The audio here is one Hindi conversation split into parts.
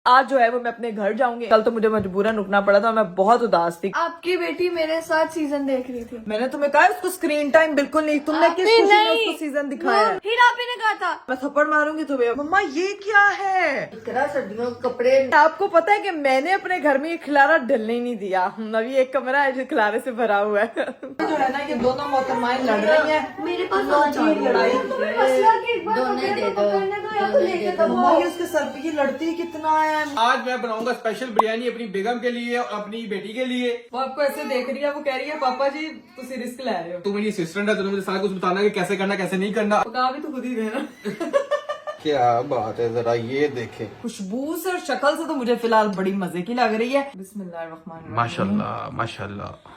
आज जो है वो मैं अपने घर जाऊंगी। कल तो मुझे मजबूरन रुकना पड़ा था, मैं बहुत उदास थी। आपकी बेटी मेरे साथ सीजन देख रही थी। मैंने तुम्हें कहा उसको स्क्रीन टाइम बिल्कुल नहीं, तुमने किस खुशी में उसको सीजन दिखाया है? फिर आप ही ने कहा था। मैं थप्पड़ मारूंगी तुम्हें। मम्मा ये क्या है? इतना सर्दियों के कपड़े। आपको पता है कि मैंने अपने घर में ये खिलारा डलने ही नहीं दिया। अभी एक कमरा है जो खिलारे से भरा हुआ है। जो है ना ये दोनों मोहतरमाएं लड़ रही हैं। मेरे पास लड़ाई दोनों दे दो। मम्मा ये उसके सर पे की लड़ती कितना है। आज मैं बनाऊंगा स्पेशल बिरयानी अपनी बेगम के लिए और अपनी बेटी के लिए। वो आपको ऐसे देख रही है, वो कह रही है पापा जी तुम रिस्क ले रहे हो। तू मेरी असिस्टेंट है, तूने मुझे सारा कुछ बताना कि कैसे करना कैसे नहीं करना। पका भी तो खुद ही देना। क्या बात है, जरा ये देखे। खुशबू से और शक्ल से तो मुझे फिलहाल बड़ी मजे की लग रही है। बिस्मिल्लाहिर्रहमानिर्रहीम। माशाल्लाह माशाल्लाह।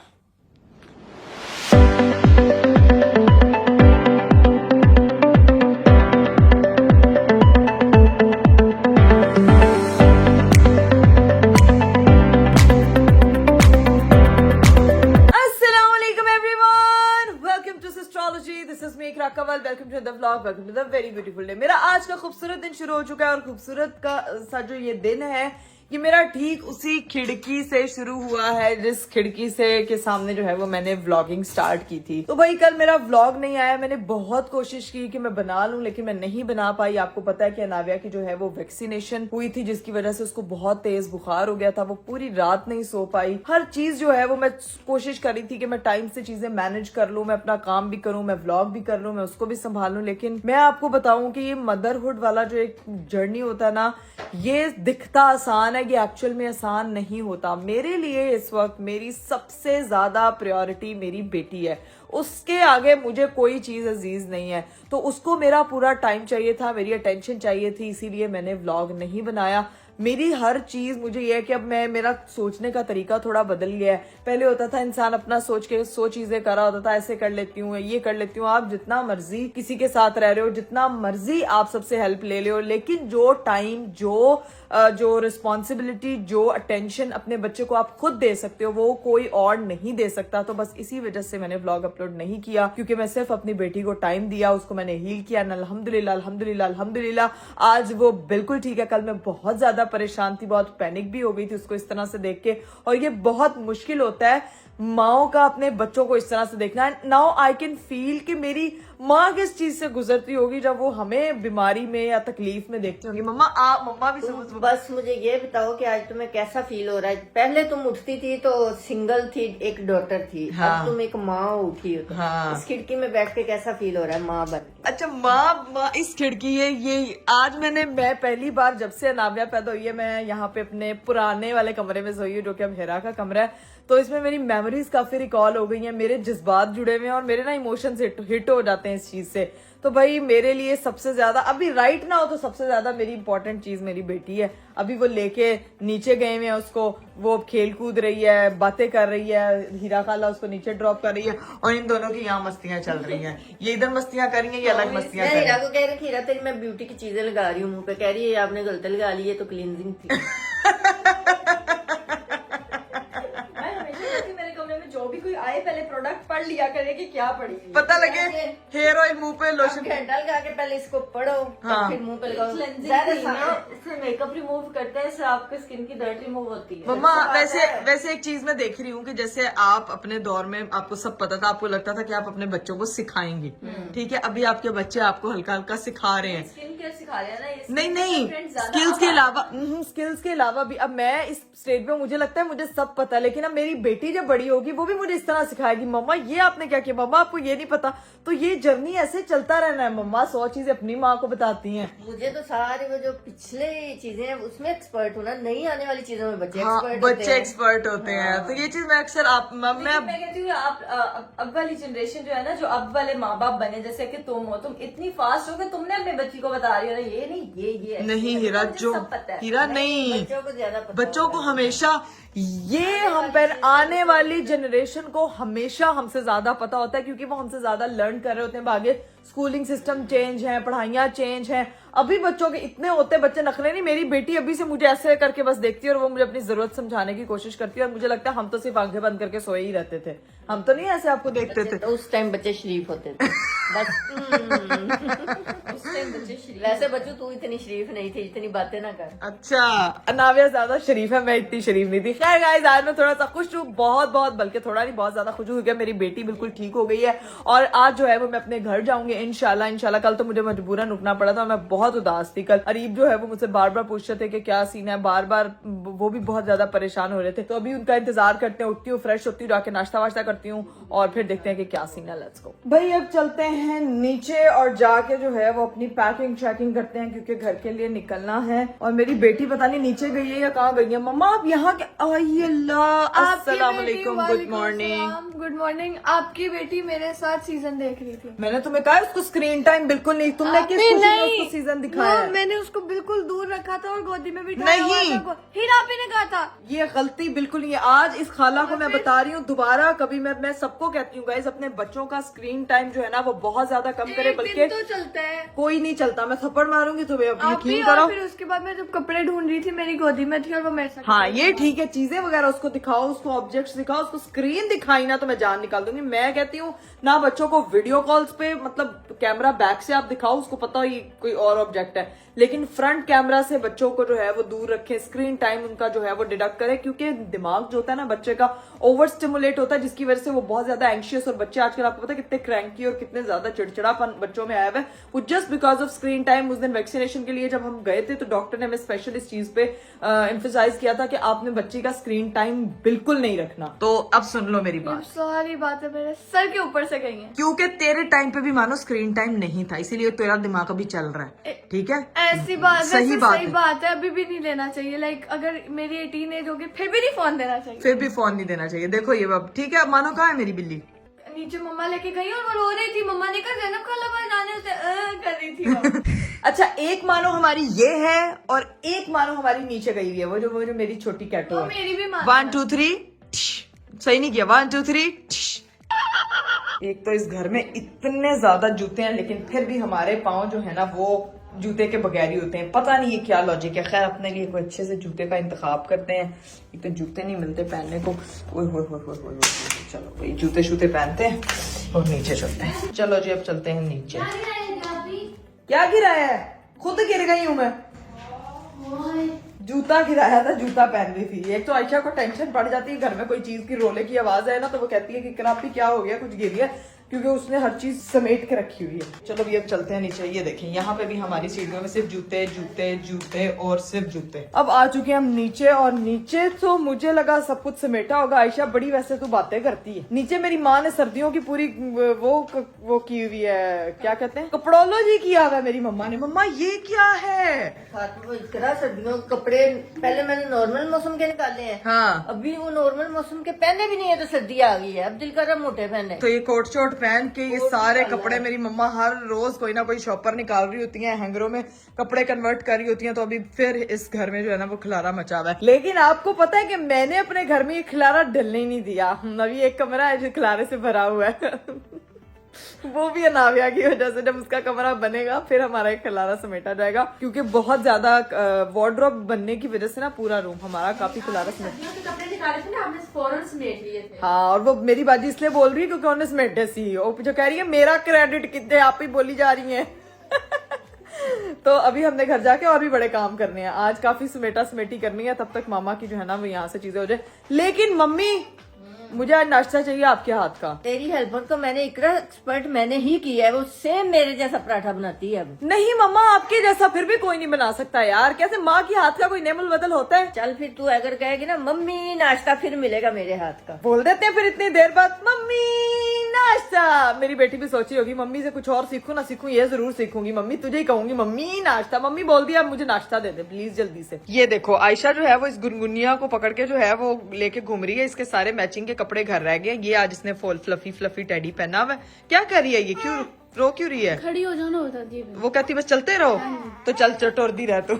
Welcome to the vlog, welcome to the very beautiful day. मेरा आज का खूबसूरत दिन शुरू हो चुका है और खूबसूरत का सा जो ये दिन है ये मेरा ठीक उसी खिड़की से शुरू हुआ है जिस खिड़की से के सामने जो है वो मैंने व्लॉगिंग स्टार्ट की थी। तो भाई कल मेरा व्लॉग नहीं आया। मैंने बहुत कोशिश की कि मैं बना लूं लेकिन मैं नहीं बना पाई। आपको पता है कि अनाविया की जो है वो वैक्सीनेशन हुई थी जिसकी वजह से उसको बहुत तेज बुखार हो गया था। वो पूरी रात नहीं सो पाई। हर चीज जो है वो मैं कोशिश करी थी कि मैं टाइम से चीजें मैनेज कर लूं, मैं अपना काम भी करूं, मैं व्लॉग भी कर लूं, मैं उसको भी संभालूं। लेकिन मैं आपको बताऊं कि ये मदरहुड वाला जो एक जर्नी होता है ना, ये दिखता आसान है, ये एक्चुअल में आसान नहीं होता। मेरे लिए इस वक्त मेरी सबसे ज्यादा प्रायोरिटी मेरी बेटी है। उसके आगे मुझे कोई चीज अजीज नहीं है। तो उसको मेरा पूरा टाइम चाहिए था, मेरी अटेंशन चाहिए थी, इसीलिए मैंने व्लॉग नहीं बनाया। मेरी हर चीज मुझे यह है कि अब मेरा सोचने का तरीका थोड़ा बदल गया है। पहले होता था इंसान अपना सोच के 100 चीजें कर रहा होता था, ऐसे कर लेती हूँ, ये कर लेती हूँ। आप जितना मर्जी किसी के साथ रह रहे हो, जितना मर्जी आप सबसे हेल्प ले ले हो, लेकिन जो टाइम, जो रिस्पॉन्सिबिलिटी, जो अटेंशन अपने बच्चे को आप खुद दे सकते हो वो कोई और नहीं दे सकता। तो बस इसी वजह से मैंने व्लॉग अपलोड नहीं किया, क्योंकि मैं सिर्फ अपनी बेटी को टाइम दिया, उसको मैंने हील किया। अल्हम्दुलिल्लाह अल्हम्दुलिल्लाह अल्हम्दुलिल्लाह आज वो बिल्कुल ठीक है। कल मैं बहुत ज्यादा परेशान थी, बहुत पैनिक भी हो गई थी उसको इस तरह से देख के। और ये बहुत मुश्किल होता है माओ का अपने बच्चों को इस तरह से देखना है। नाउ आई कैन फील कि मेरी माँ किस चीज से गुजरती होगी जब वो हमें बीमारी में या तकलीफ में देखती होगी। मम्मा भी समझ। बस मुझे ये बताओ कि आज तुम्हें कैसा फील हो रहा है। पहले तुम उठती थी तो सिंगल थी, एक डॉटर थी। हाँ। अब तुम एक माँ उठी हो तो हाँ। इस खिड़की में बैठ के कैसा फील हो रहा है माँ बन? अच्छा माँ इस खिड़की ये आज मैं पहली बार जब से अनाविया पैदा हुई है मैं यहाँ पे अपने पुराने वाले कमरे में सोई हूँ जो कि अब हेरा का कमरा है। तो इसमें मेरी मेमोरीज काफी रिकॉल हो गई हैं, मेरे जज्बात जुड़े हुए हैं और मेरे ना इमोशंस हिट हो जाते हैं इस चीज से। तो भाई मेरे लिए सबसे ज्यादा अभी राइट ना हो तो सबसे ज्यादा मेरी इंपॉर्टेंट चीज मेरी बेटी है। अभी वो लेके नीचे गए हुए हैं उसको, वो खेल कूद रही है, बातें कर रही है, हीरा खाला उसको नीचे ड्रॉप कर रही है और इन दोनों की यहाँ मस्तियां चल रही हैं। ये इधर मस्तियां कर रही हैं, ये अलग मस्तियां कर रही हीरा हैं। को कह रही हीरा तेरी मैं ब्यूटी की चीजें लगा रही हूँ मुंह पे। कह रही है आपने गलत लगा ली है तो क्लींजिंग थी। मेरे कमरे में जो भी कोई आए पहले प्रोडक्ट पढ़ लिया करे कि क्या पड़ी है। पता लगे हेयर ऑयल मुंह पे लोशन घंटा लगा के पहले इसको पढ़ो, हाँ। फिर मुंह पे लगाओ। इससे मेकअप रिमूव करता है, इससे आपके स्किन की डर्ट रिमूव होती है। मम्मा वैसे एक चीज मैं देख रही हूँ कि जैसे आप अपने दौर में आपको सब पता था, आपको लगता था कि आप अपने बच्चों को सिखाएंगी, ठीक है। अभी आपके बच्चे आपको हल्का हल्का सिखा रहे हैं। स्किन केयर सिखा रहे हैं ना ये। नहीं स्किल्स के अलावा भी अब मैं इस स्टेज पे मुझे लगता है मुझे सब पता है, लेकिन अब मेरी बेटी जब बड़ी होगी वो भी मुझे इस तरह सिखाएगी। मम्मा ये आपने क्या किया, मम्मा आपको ये नहीं पता। तो ये जर्नी ऐसे चलता रहना है। मम्मा 100 चीजें अपनी माँ को बताती हैं। मुझे तो सारे वो जो पिछले चीजें हैं उसमें एक्सपर्ट हूँ ना, नहीं आने वाली चीजों में बच्चे हाँ, एक्सपर्ट बच्चे एक्सपर्ट होते हैं। तो ये चीज मैं अक्सर मैं कहती हूँ आप अब वाली जनरेशन जो है ना, जो अब वाले माँ बाप बने जैसे कि तुम इतनी फास्ट हो कि तुमने अपने बच्ची को बता रही हो ना ये नहीं ये नहीं हीरा, जो हीरा नहीं, बच्चों को ज्यादा पता बच्चों को हमेशा ये हम पर आने वाली जनरेशन को हमेशा हमसे ज्यादा पता होता है, क्योंकि वो हमसे ज्यादा लर्न कर रहे होते हैं। आगे स्कूलिंग सिस्टम चेंज है, पढ़ाइयाँ चेंज हैं। अभी बच्चों के इतने होते बच्चे नखरे नहीं। मेरी बेटी अभी से मुझे ऐसे करके बस देखती है और वो मुझे अपनी जरूरत समझाने की कोशिश करती है और मुझे लगता है हम तो सिर्फ आंखें बंद करके सोए ही रहते थे, हम तो नहीं ऐसे आपको देखते थे। तो उस टाइम बच्चे शरीफ होते थे बस। उस टाइम बच्चे शरीफ। वैसे बच्चों तू इतनी शरीफ नहीं थी, इतनी बातें ना कर। अच्छा, अनाविया ज्यादा शरीफ है, मैं इतनी शरीफ नहीं थी। खैर गाइस, आज मैं थोड़ा सा खुश हूँ, बहुत बहुत, बल्कि थोड़ा नहीं बहुत ज्यादा खुश हूँ क्योंकि मेरी बेटी बिल्कुल ठीक हो गई है और आज जो है वो मैं अपने घर जाऊंगी इंशाल्लाह। कल तो मुझे मजबूरन रुकना पड़ा था, मैं बहुत उदास थी कल। अरीब जो है वो मुझसे बार बार पूछते थे कि क्या सीन है, बार बार वो भी बहुत ज्यादा परेशान हो रहे थे। तो अभी उनका इंतजार करते हैं, उठती हूँ, फ्रेश होती हूँ, जाके नाश्ता वाश्ता करती हूँ और फिर देखते हैं कि क्या सीन है। लेट्स गो भाई, अब चलते हैं नीचे और जाके जो है वो अपनी पैकिंग शैकिंग करते हैं क्योंकि घर के लिए निकलना है। और मेरी बेटी पता नहीं नीचे गई है या कहाँ गई है। मम्मा आप यहाँ के, आई अल्लाह, अस्सलाम वालेकुम, गुड मॉर्निंग। Good morning. आपकी बेटी मेरे साथ सीजन देख रही थी। मैंने तुम्हें कहा उसको स्क्रीन टाइम बिल्कुल नहीं, तुमने किस खुशी में उसको सीजन दिखाया है? मैंने उसको बिल्कुल दूर रखा था और गोदी में बिठाया नहीं। हुआ था। हीरा आपी ने कहा था ये गलती बिल्कुल नहीं है। आज इस खाला को मैं बता रही हूँ दोबारा कभी, मैं सबको कहती हूँ गाइस, अपने बच्चों का स्क्रीन टाइम जो है ना वो बहुत ज्यादा कम करे, एक बल्कि दिन तो चलता है। कोई नहीं चलता। मैं थप्पड़ मारूंगी तो आप भी, यकीन और करो। फिर उसके बाद मैं जब कपड़े ढूंढ रही थी मेरी गोदी में थी और वो मेरे साथ। हाँ ये ठीक है, चीजें वगैरह उसको दिखाओ, उसको ऑब्जेक्ट्स दिखाओ, उसको स्क्रीन दिखाई ना तो मैं जान निकाल दूंगी। मैं कहती हूँ ना बच्चों को वीडियो कॉल्स पे, मतलब कैमरा बैक से आप दिखाओ, उसको पता हो ये कोई और ऑब्जेक्ट है, लेकिन फ्रंट कैमरा से बच्चों को जो है वो दूर रखें। स्क्रीन टाइम उनका जो है वो डिडक्ट करें क्योंकि दिमाग जो होता है ना बच्चे का ओवर स्टिमुलेट होता है, जिसकी वजह से वो बहुत ज्यादा एंशियस, और बच्चे आजकल आपको पता है कितने क्रैंकी और कितने ज्यादा चिड़चिड़ापन बच्चों में आया हुआ है, वो just because of screen time. उस दिन वैक्सीनेशन के लिए जब हम गए थे तो डॉक्टर ने हमें स्पेशल इस चीज पे एम्फेसाइज किया था कि आपने बच्ची का स्क्रीन टाइम बिल्कुल नहीं रखना। तो अब सुन लो मेरी बात, सारी बातें मेरे सर के ऊपर से गई हैं। क्योंकि तेरे टाइम पे भी मानो स्क्रीन टाइम नहीं था, इसीलिए तेरा दिमाग अभी चल रहा है, ठीक है? ऐसी बात, सही बात है। बात है, अभी भी नहीं लेना चाहिए। लाइक अगर मेरी 18 एज होगी फिर भी नहीं फोन देना चाहिए। फिर भी फोन नहीं देना चाहिए। देखो ये अब ठीक है, अब मानो कहाँ है मेरी बिल्ली? नीचे मम्मा लेके गई और वो रो रही थी। मम्मा ने कहा जैनब खाला बनाने उसे कर रही थी वो। अच्छा, एक मानो हमारी ये है और एक मानो हमारी नीचे गई हुई है, वो जो मेरी छोटी कैटो वो है। मेरी भी माँ 1 2 3 सही नहीं किया। 1 2 3। एक तो इस घर में इतने ज्यादा जूते हैं लेकिन फिर भी हमारे पाँव जो है ना वो जूते के बगैर ही होते हैं। पता नहीं ये क्या लॉजिक है। खैर अपने लिए कोई अच्छे से जूते का इंतखाब करते हैं। एक तो जूते नहीं मिलते पहनने को। ओए चलो भाई जूते शूते पहनते हैं और नीचे चलते हैं। चलो जी अब चलते हैं नीचे। क्या गिराया है? खुद गिर गई हूँ मैं। जूता गिराया था, जूता पहन रही थी। एक तो आयशा को टेंशन पड़ जाती है घर में कोई चीज की रोले की आवाज है ना तो वो कहती है कि करापी क्या हो गया, कुछ गिर गया, क्योंकि उसने हर चीज समेट के रखी हुई है। चलो भी अब चलते हैं नीचे। ये देखें यहाँ पे भी हमारी सीढ़ियों में सिर्फ जूते जूते जूते और सिर्फ जूते। अब आ चुके हैं हम नीचे और नीचे तो मुझे लगा सब कुछ समेटा होगा। आयशा बड़ी वैसे तो बातें करती है। नीचे मेरी माँ ने सर्दियों की पूरी वो की हुई है, क्या कहते हैं, कपड़ोलॉजी किया हुआ है मेरी मम्मा ने। मम्मा ये क्या है? वो इतना सर्दियों के कपड़े पहले मैंने नॉर्मल मौसम के निकाले हैं। हाँ अभी वो नॉर्मल मौसम के पहने भी नहीं है तो सर्दी आ गई है। अब दिल कर रहा मोटे पहने। तो ये कोट शोट पहन के ये सारे कपड़े मेरी मम्मा हर रोज कोई ना कोई शॉपर निकाल रही होती हैं, हैंगरों में कपड़े कन्वर्ट कर रही होती हैं। तो अभी फिर इस घर में जो है ना वो खिलारा मचा हुआ है। लेकिन आपको पता है कि मैंने अपने घर में ये खिलारा डलने ही नहीं दिया। अभी एक कमरा है जो खिलारे से भरा हुआ है वो भी अनाविया की वजह से। जब उसका कमरा बनेगा फिर हमारा एक खिलारा समेटा जाएगा क्योंकि बहुत ज्यादा वार्डरोब बनने की वजह से ना पूरा रूम हमारा काफी खिलारा समेट। कपड़े निकाले थे ना हमने फौरन समेट लिए थे। हाँ, और वो मेरी बाजी इसलिए बोल रही है क्योंकि उन्होंने समेटे सी। वो जो कह रही है मेरा क्रेडिट कितने आप ही बोली जा रही है तो अभी हमने घर जाके और भी बड़े काम करने हैं। आज काफी समेटा समेटी करनी है, तब तक मामा की जो है ना वो यहाँ से चीजें हो जाए। लेकिन मम्मी मुझे आज नाश्ता चाहिए आपके हाथ का। तेरी हेल्पर को मैंने इकरा एक्सपर्ट मैंने ही किया है, वो सेम मेरे जैसा पराठा बनाती है। अब नहीं मम्मा, आपके जैसा फिर भी कोई नहीं बना सकता यार। कैसे माँ की हाथ का कोई नेमल बदल होता है? चल फिर तू अगर कहेगी ना मम्मी नाश्ता, फिर मिलेगा मेरे हाथ का। बोल देते हैं फिर इतनी देर बाद मम्मी नाश्ता। मेरी बेटी भी सोची होगी मम्मी से कुछ और सीखूं ना सीखूं, ये जरूर सीखूंगी मम्मी, तुझे ही कहूंगी मम्मी नाश्ता। मम्मी बोल दिया मुझे नाश्ता दे दे प्लीज जल्दी से। ये देखो आयशा जो है वो इस गुनगुनिया को पकड़ के जो है वो लेके घूम रही है। इसके सारे मैचिंग के कपड़े घर रह गए। ये आज इसने फुल फ्लफी फ्लफी टेडी पहना हुआ है। क्या कर रही है ये? क्यों रो क्यों रही है? खड़ी हो जाना होता जी। वो कहती बस चलते रहो। तो चल चटोर दी रह तू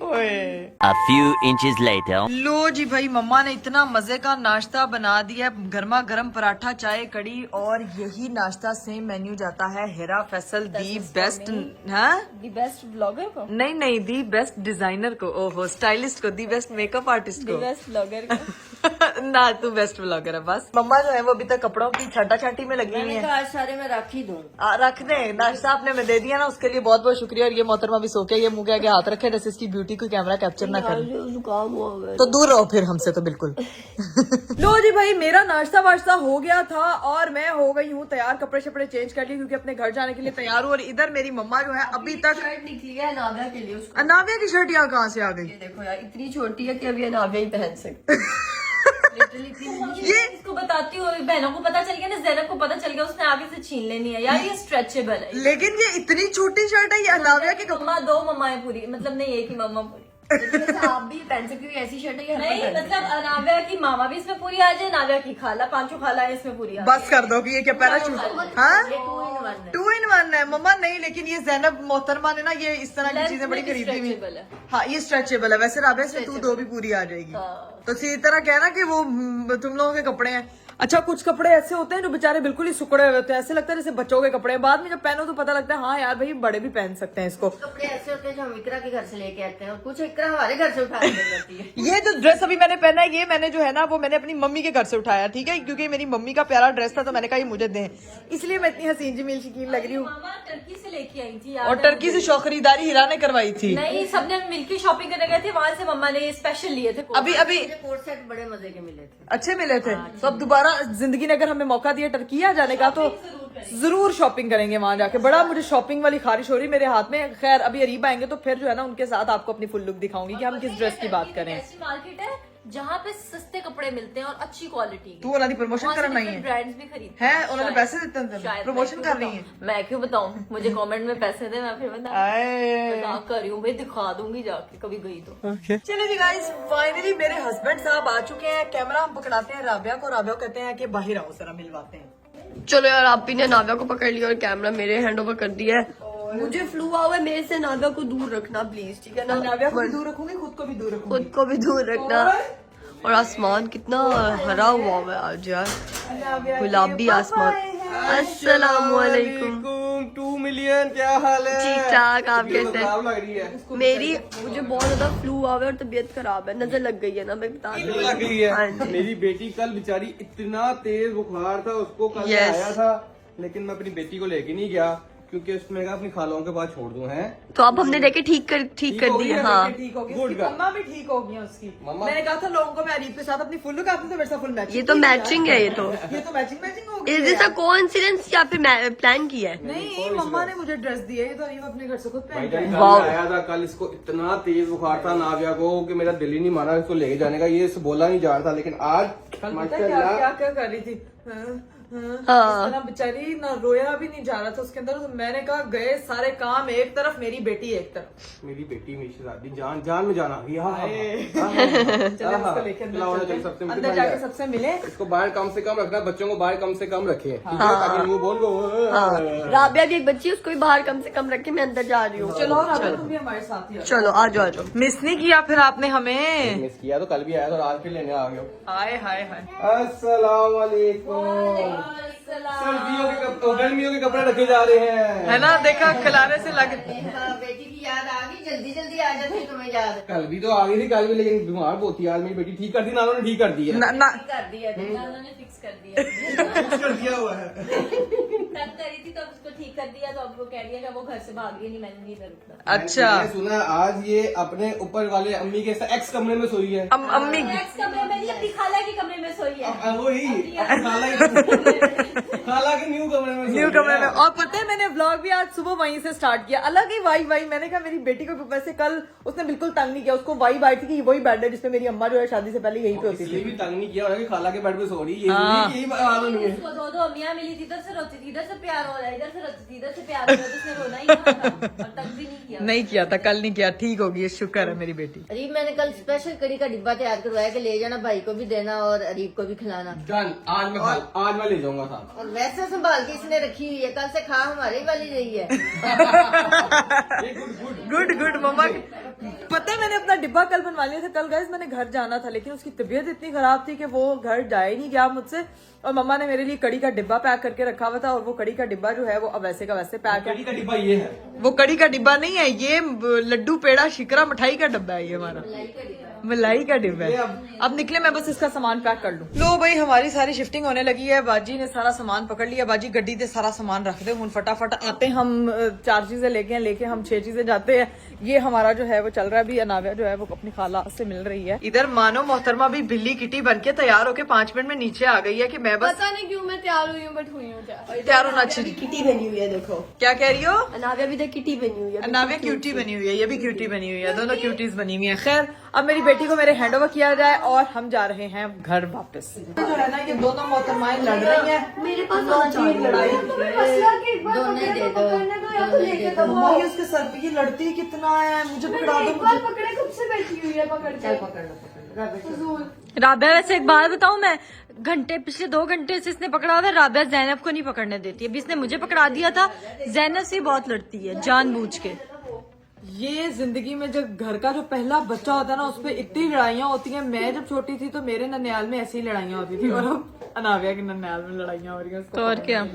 ओए A few inches later. लो जी भाई, मम्मा ने इतना मजे का नाश्ता बना दिया, गर्मा गर्म पराठा, चाय, कड़ी, और यही नाश्ता सेम मेन्यू जाता है हिरा फैसल दी बेस्ट, हाँ दी बेस्ट ब्लॉगर को, नहीं नहीं, दी बेस्ट डिजाइनर को, ओहो स्टाइलिस्ट को, दी बेस्ट मेकअप आर्टिस्ट को, बेस्ट ब्लॉगर को। ना तू बेस्ट ब्लॉगर है बस। मम्मा जो है वो अभी तक कपड़ों की छाटा छाटी में लगी हुई मैंने है। कहा आज सारे मैं रख ही दूं। रख दे, नाश्ता आपने मैं दे दिया ना, उसके लिए बहुत बहुत शुक्रिया। और ये मोहतरमा भी सो के ये मुंह के आगे हाथ रखे जैसे इसकी ब्यूटी को कैमरा कैप्चर ना करे, जुकाम हुआ है। तो दूर रहो फिर हमसे तो बिल्कुल। लो जी भाई, मेरा नाश्ता वाश्ता हो गया था और मैं हो गई हूँ तैयार, कपड़े शपड़े चेंज कर लिए क्योंकि अपने घर जाने के लिए तैयार हूँ। और इधर मेरी मम्मा जो है अभी तक, शर्ट निकली है अनाविया के लिए, उसको अनाविया की शर्ट यहाँ कहाँ से आ गई? ये देखो यार, इतनी छोटी है कि अभी अनाविया ही पहन सकते। ये इसको बताती हूँ, बहनों को पता चल गया ना, ज़ैनब को पता चल गया, उसने आगे से छीन लेनी है यार, ये स्ट्रेचेबल है। लेकिन ये इतनी छोटी शर्ट है, ये अनाविया की मम्मा दो मम्माएं पूरी, मतलब नहीं एक ही मम्मा पूरी। आप भी पहन सकती हो, ऐसी शर्ट है। नहीं मतलब अनाविया की मामा भी इसमें पूरी आ जाए, नाविया की खाला, पांचों खाला है इसमें पूरी आ बस कर दो कि ये क्या पैराशूट, हाँ ये 2 in 1 है। 2 in 1 है मम्मा। नहीं लेकिन ये जैनब मोहतरमा ने ना ये इस तरह की चीजें बड़ी खरीदी हुई। stretchable है। हाँ ये स्ट्रेचेबल है, वैसे राबे से तू 2 भी पूरी आ जाएगी। तो इसी तरह कहना कि वो तुम लोगों के कपड़े हैं। अच्छा कुछ कपड़े ऐसे होते हैं जो बेचारे बिल्कुल ही सुकड़े हुए होते हैं, ऐसे लगता है जैसे बच्चों के कपड़े हैं, बाद में जब पहनो तो पता लगता है हाँ यार भाई बड़े भी पहन सकते हैं इसको। कपड़े ऐसे होते हैं जो हम इकरा के घर से लेके आते हैं और कुछ इकरा हमारे घर से उठा के ले जाती है। ये जो ड्रेस अभी मैंने पहना है, ये मैंने जो है ना वो मैंने अपनी मम्मी के घर से उठाया, ठीक है, क्योंकि मेरी मम्मी का प्यारा ड्रेस था तो मैंने कहा ये मुझे दें, इसलिए मैं इतनी हसीन जमील शकीन लग रही हूँ। मामा टर्की से लेके आई थी और टर्की से शौक खरीदारी हिरा ने करवाई थी। नहीं, सबने मिलकर शॉपिंग करने गए थे, वहां से मम्मा ने स्पेशल लिए थे। अभी मुझे कोट सेट बड़े मजे के मिले थे, अच्छे मिले थे। तो अब दोबारा जिंदगी ने अगर हमें मौका दिया टर्की आ जाने का तो जरूर शॉपिंग करेंगे वहां जाके। बड़ा मुझे शॉपिंग वाली खारिश हो रही मेरे हाथ में। खैर अभी अरीब आएंगे तो फिर जो है ना उनके साथ आपको अपनी फुल लुक दिखाऊंगी कि हम किस ड्रेस की बात करें। ऐसी मार्केट है जहाँ पे सस्ते कपड़े मिलते हैं और अच्छी क्वालिटी तू उन्होंने प्रमोशन करना ही है, ब्रांड्स भी खरीदते है उन्होंने पैसे देते हैं, प्रमोशन कर रही है। मैं क्यों बताऊं, मुझे कमेंट में पैसे दे, मैं फिर मजाक कर रही हूँ भाई, दिखा दूंगी जाके कभी गई तो। चलिए जी गाइस, फाइनली मेरे हस्बैंड साहब आ चुके हैं। कैमरा हम पकड़ाते हैं राबिया को, राबिया को कहते हैं कि बाहर आओ जरा मिलवाते हैं। चलो यार, आप ही ने नाविया को पकड़ लिया और कैमरा मेरे हैंड ओवर कर दिया है। मुझे फ्लू हुआ है, मेरे से नाविया को दूर रखना प्लीज, ठीक है ना? राबिया को भी दूर रखूंगी, खुद को भी दूर रखूंगी। खुद को भी दूर रखना। और आसमान कितना हरा हुआ है आज यार, गुलाबी आसमान। अस्सलामुअलैकुम। 2 मिलियन, क्या हाल है? ठीक ठाक, आप कैसे हैं? खराब लग रही है। मुझे बहुत ज्यादा फ्लू हुआ है और तबीयत खराब है, नजर लग गई है ना, मैं बता दूं। लग गई है। हाँ जी। मेरी बेटी कल बेचारी इतना तेज बुखार था उसको, कल मैं Yes. आया था लेकिन मैं अपनी बेटी को लेके नहीं गया क्योंकि उसमें कहा अपनी खालों के पास छोड़ दूं। है तो अब हमने देखे ठीक कर हो दिया। गई है, हाँ ठीक हो गई, Good उसकी girl. मम्मा भी ठीक हो गई है उसकी। मम्मा- मैंने कहा था लोगों को मैं अरीब के साथ अपनी फुल लुक, आपने तो मेरे साथ फुल मैचिंग। ये तो मैचिंग है, ये तो मैचिंग हो गई इज दिस अ कोइंसिडेंस या फिर प्लान किया है? नहीं, मम्मा ने मुझे ड्रेस दी है, ये तो अरीब अपने घर से खुद पहन के भाई आई। कल Wow. आया था, कल इसको इतना तेज बुखार था नाविया को कि मेरा दिल ही नहीं माना इसको लेके जाने का, ये बोला नहीं जा रहा था। लेकिन आज कल पता है माशाल्लाह क्या क्या कर रही थी, हाँ, हाँ। इस तरह बेचारी ना रोया भी नहीं जा रहा था उसके अंदर। तो मैंने कहा गए सारे काम एक तरफ, मेरी बेटी एक तरफ। मेरी बेटी मेरी शहजादी जान जान में जाना गया। चले उसको लेके अंदर जाके सबसे मिले। इसको बाहर कम से कम रखना, बच्चों को बाहर कम से कम रखे, ठीक है, ताकि न्यू बोर्न को। हाँ, राबिया की एक बच्ची है, उसको भी बाहर कम से कम रख के मैं अंदर जा रही हूँ। चलो राबिया तुम भी हमारे साथ ही आओ। चलो आ जाओ आ जाओ। मिस नहीं किया फिर आपने हमें। मिस किया तो कल भी आया था और आज फिर लेने आ गया। हाय हाय हाय। अस्सलाम वालेकुम। सर्दियों के कपड़े, गर्मियों के कपड़े रखे जा रहे हैं, है ना, देखा खिलाने से लग। बेटी की याद आ गई, जल्दी जल्दी आ जाती तुम्हें याद कल भी तो आ गई थी, कल भी, लेकिन बीमार बहुत थी। आज मेरी बेटी ठीक कर दी, नानों ने ठीक कर दी है। ना कर दिया। उन्होंने फिक्स कर दिया, कुछ कर दिया हुआ है। तब करी थी तो अब उसको ठीक कर दिया, तो अब वो कह दिया कि वो घर से भाग गई, नहीं मैंने नहीं इधर रुकना। अच्छा, मैंने सुना आज ये अपने ऊपर वाले अम्मी के साथ एक्स कमरे में सोई है। अम्मी नेक्स्ट कमरे में नहीं, अपनी खाला के कमरे में सोई है। वो ही खाला के न्यू कमरे में न्यू कमरे में। और पता है मैंने व्लॉग भी आज सुबह वहीं से स्टार्ट किया, अलग ही वाई वाई। मैंने कहा मेरी बेटी को वैसे कल उसने बिल्कुल तंग नहीं किया, उसको वाई आई थी कि वही बेड है जिसमें मेरी अम्मा जो है शादी से पहले यहीं पे होती इसलिए थी। भी तंग नहीं किया कि खाला के बेड पे सो रही है, हाँ। यही बात नहीं है। उसको दो अम्मियां मिली थी, इधर से रोती थी, इधर से प्यार हो रहा है, इधर से रोती थी, इधर से प्यार हो रहा है, तो उसने रोना ही था और तंग भी नहीं किया। नहीं किया था, कल नहीं किया, ठीक होगी, शुक्र है मेरी बेटी। अरीब मैंने कल स्पेशल कड़ी का डिब्बा तैयार करवाया कि ले जाना, भाई को भी देना और अरीब को भी खिलाना। डन, आज मैं ले जाऊंगा साथ। और वैसे संभाल के इसने रखी हुई है, कल से खा हमारी वाली रही है। गुड गुड मम्मा, पता है मैंने अपना डिब्बा कल बनवा लिया था। कल गाइस मैंने घर जाना था, लेकिन उसकी तबीयत इतनी खराब थी कि वो घर जा ही नहीं गया मुझसे। और मम्मा ने मेरे लिए कड़ी का डिब्बा पैक करके रखा हुआ था, और वो कड़ी का डिब्बा जो है वो अब वैसे का वैसे पैक है। कड़ी का डिब्बा ये है, वो कड़ी का डिब्बा नहीं है, ये लड्डू पेड़ा शिकरा मिठाई का डब्बा है ये हमारा, मलाई का डिब्बा है। अब निकले, मैं बस इसका सामान पैक कर लूं। लो भाई हमारी सारी शिफ्टिंग होने लगी है, बाजी ने सारा सामान पकड़ लिया। बाजी गड्डी से सारा सामान रख दे, हुन फटाफट आते हम 4 चीजें लेके हम 6 चीजें जाते हैं। ये हमारा जो है वो चल रहा है अभी। अनाव्या जो है वो अपनी खाला से मिल रही है। इधर मानो मोहतरमा भी बिल्ली किटी बन के तैयार होके 5 मिनट में नीचे आ गई है कि मैं बस पता नहीं क्यों मैं तैयार हुई हूँ, बट हुई हूँ तैयार होना चाहिए। किटी बनी हुई है, देखो क्या कह रही हो? अनाव्या भी तो किटी बनी हुई है। अनाव्या क्यूटी बनी हुई है, ये भी क्यूटी बनी हुई है, दोनों क्यूटीज बनी हुई है। खैर अब मेरी बेटी को मेरे हैंड ओवर किया जाए और हम जा रहे हैं घर वापस। जो है ना ये दोनों मोहतरमाएं लड़ रही हैं। मेरे पास लड़ाई दोनों दे दो। मम्मा ये उसके सर पे ये लड़ती कितना है, मुझे पकड़ा दो। पकड़े कब से बैठी हुई है, पकड़ चल पकड़ लो। राबिया वैसे एक बात बताऊं, मैं पिछले 2 घंटे से इसने पकड़ा हुआ है। राबिया जैनब को नहीं पकड़ने देती, अभी इसने मुझे पकड़ा दिया था। जैनब से बहुत लड़ती है जानबूझ के। ये जिंदगी में जब घर का जो पहला बच्चा होता है ना, उस पर इतनी लड़ाइयाँ होती हैं। मैं जब छोटी थी तो मेरे ननियाल में ऐसी ही लड़ाइयाँ होती थी, और अब अनाव्या के ननियाल में लड़ाइयाँ हो रही हैं। तो और क्या?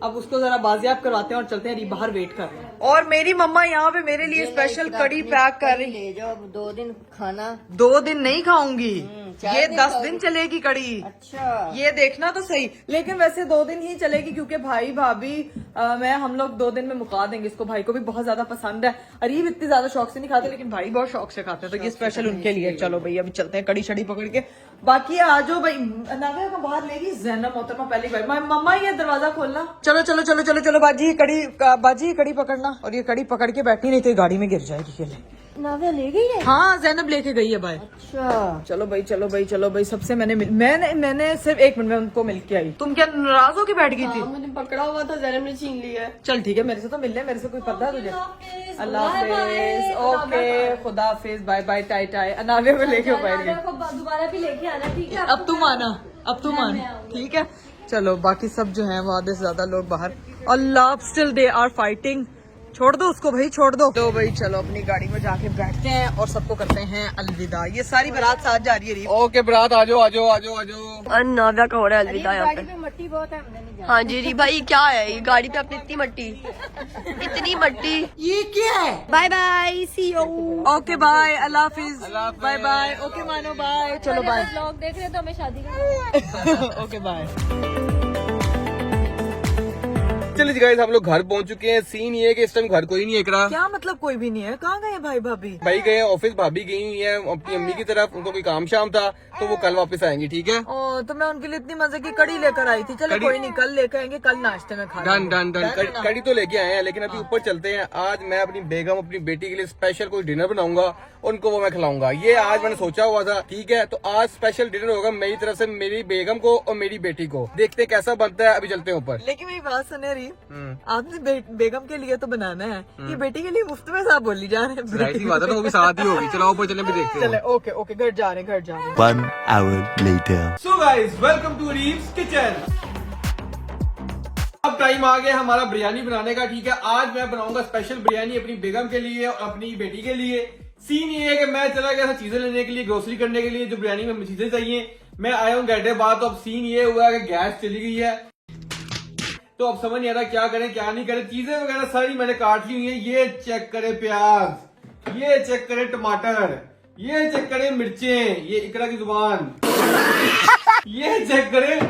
अब उसको जरा बाजियाब करवाते हैं और चलते हैं, बाहर वेट कर रहे हैं। और मेरी मम्मा यहाँ पे मेरे लिए स्पेशल कड़ी पैक कर रही। ले जाओ, 2 दिन खाना। 2 दिन नहीं खाऊंगी, 4 ये दिन 10 खाओगी। दिन चलेगी कड़ी। अच्छा, ये देखना तो सही, लेकिन वैसे 2 दिन ही चलेगी, क्योंकि भाई भाभी हम लोग 2 दिन में मुका देंगे इसको। भाई को भी बहुत ज्यादा पसंद है। अरीब इतनी ज्यादा शौक से नहीं खाते, लेकिन भाई बहुत शौक से खाते हैं, तो ये स्पेशल उनके लिए। चलो भाई अभी चलते हैं कड़ी शड़ी पकड़ के। बाकी आ जाओ भाई, नाविया को बाहर लेगी जैनब मोहतरमा पहली बार। मम्मा ये दरवाजा खोलना। चलो चलो चलो चलो चलो बाजी कड़ी पकड़ना, और ये कड़ी पकड़ के बैठनी, नहीं तो ये गाड़ी में गिर जाएगी। ये ले नाविया ले गई है। हाँ जैनब लेके गई है भाई। अच्छा, चलो भाई चलो भाई चलो भाई। सबसे मैंने सिर्फ 1 मिनट में उनको मिल के आई। तुम क्या नाराज होके बैठ गई थी? मुझे पकड़ा हुआ था, जैनब ने छीन लिया है। चल ठीक है, मेरे से तो मिल ले, मेरे से कोई पर्दा है तुझे? अल्लाह हाफिज, ओके खुदा हाफिज, बाय बाय, टाई टाई। अनाव्या को लेके बैठ गई। दोबारा भी लेके आना, ठीक है? अब तुम आना, अब तुम आना, ठीक है? चलो बाकी सब जो है वो आधे से ज्यादा लोग बाहर। अल्लाह स्टिल दे आर फाइटिंग। छोड़ दो उसको भाई, छोड़ दो। तो भाई चलो अपनी गाड़ी में जाके बैठते हैं और सबको करते हैं अलविदा। ये सारी बारात साथ जा रही है। ओके बारात आ जाओ आ जाओ आ जाओ आ जाओ। अनाव्या का हो रहा है अलविदा यहाँ पे। मट्टी बहुत है, हमने नहीं जाना। हाँ जी री भाई, क्या है ये गाड़ी पे अपनी इतनी मट्टी, इतनी मट्टी। ये क्या है? Bye bye, see you. Okay bye, अल्लाह हाफिज, बाय बाय। ओके मानो बाय, चलो बाय। ब्लॉग देख रहे तो हमें शादी का ओके बाय। चलिए जी गाइस, हम लोग घर पहुंच चुके हैं। सीन ये है कि इस टाइम घर कोई नहीं है करा। क्या मतलब कोई भी नहीं है? कहाँ गए भाई भाभी? भाई गए ऑफिस, भाभी गई हुई है अपनी अम्मी की तरफ, उनको कोई काम शाम था, तो वो कल वापस आएंगी। ठीक है, ओ तो मैं उनके लिए इतनी मजे की कड़ी लेकर आई थी। चलो कड़ी- कोई नहीं, कल लेकर आएंगे, कल नाश्ते में खा डन डन डन। कड़ी तो लेके आए हैं, लेकिन अभी ऊपर चलते हैं। आज मैं अपनी बेगम, अपनी बेटी के लिए स्पेशल कोई डिनर बनाऊंगा, उनको वो मैं खिलाऊंगा। ये आज मैंने सोचा हुआ था। ठीक है, तो आज स्पेशल डिनर होगा मेरी तरफ से, मेरी बेगम को और मेरी बेटी को। देखते हैं कैसा बनता है। अभी चलते हैं ऊपर। लेकिन मेरी बात सुने रही, आपने बेगम के लिए तो बनाना है, ये बेटी के लिए मुफ्त में साहब बोली जा रहे हैं। राइट ही बात है ना, वो भी साथ ही होगी। चलो ऊपर चले, भी देखते चले हैं। ओके ओके, घर जा रहे हैं, घर जा रहे हैं। 1 hour later. So guys, welcome to Reeves kitchen. अब टाइम आ गया हमारा बिरयानी बनाने का। ठीक है, आज मैं बनाऊंगा स्पेशल बिरयानी अपनी बेगम के लिए और अपनी बेटी के लिए। सीन ये है कि मैं चला गया था चीजें लेने के लिए, ग्रोसरी करने के लिए, जो बिरयानी में चीजें चाहिए। मैं आया हूँ घंटे बाद। तो अब सीन ये हुआ कि गैस चली गई है, तो अब समझ नहीं आ रहा क्या करें क्या नहीं करें। चीजें वगैरह सारी मैंने काट ली हुई है। ये चेक करे प्याज, ये चेक करे टमाटर, ये चेक करे मिर्चें, ये इकरा की जुबान, ये चेक करे